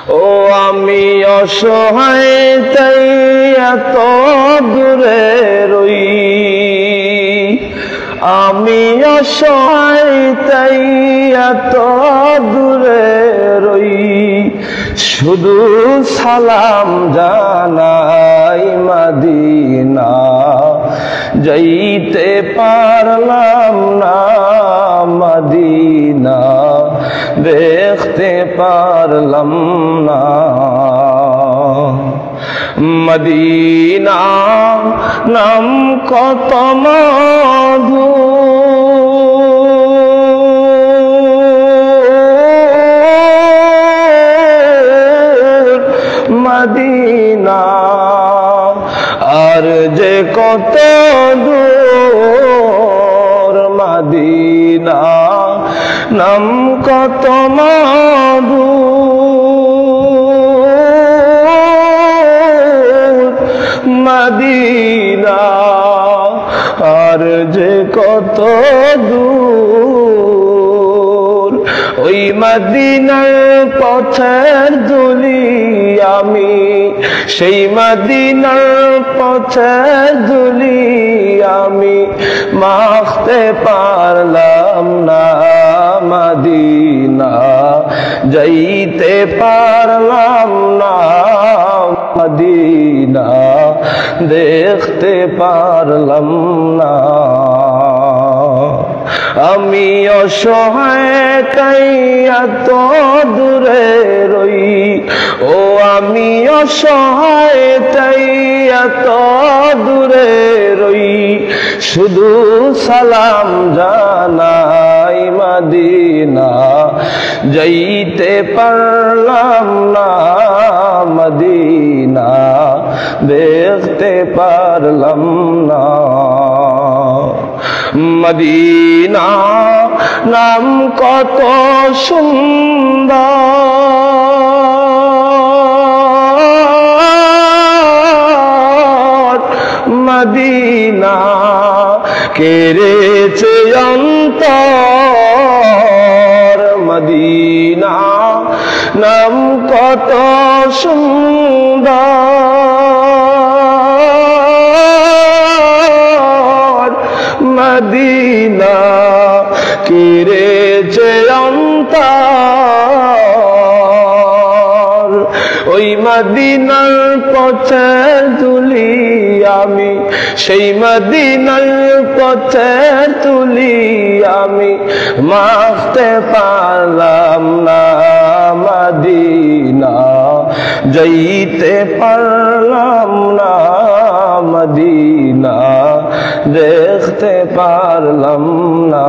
ও আমি অসহায় তাই এত দূরে রই, আমি অসহায় তাই এত দূরে রই, শুধু সালাম জানাই মদিনা, যাইতে পারলাম না মদিনা, দেখতে পারলাম না মদিনা। নাম কত মধু, মদিনা আর যে কত দূর মদিনা, নাম কত মধু মদিনা আর যে কত দূর। ওই মদিনার পথের ধুলি আমি, সেই মদিনার পথের ধুলি আমি, মাখতে পারলাম না মদিনা, যাইতে পারলাম না মদিনা, দেখতে পারলাম না। আমি অসহায় তাই এত দূরে রই, ও আমি অসহায় তাই এত দূরে রই, শুধু সালাম জানাই মদিনা, যাইতে পারলাম না মদিনা, দেখতে পারলাম না মদিনা। নাম কত সুন্দর মদিনা, কেড়েছে অন্তর মদিনা, নাম কত সুন্দর মদিনা, কেড়েছে অন্তর। ওই মদিনার পথের ধুলি আমি, সেই মদিনার পথের ধুলি আমি, মাখতে পারলাম না মদিনা, যাইতে পারলাম না মদিনা, দেখতে পারলাম না।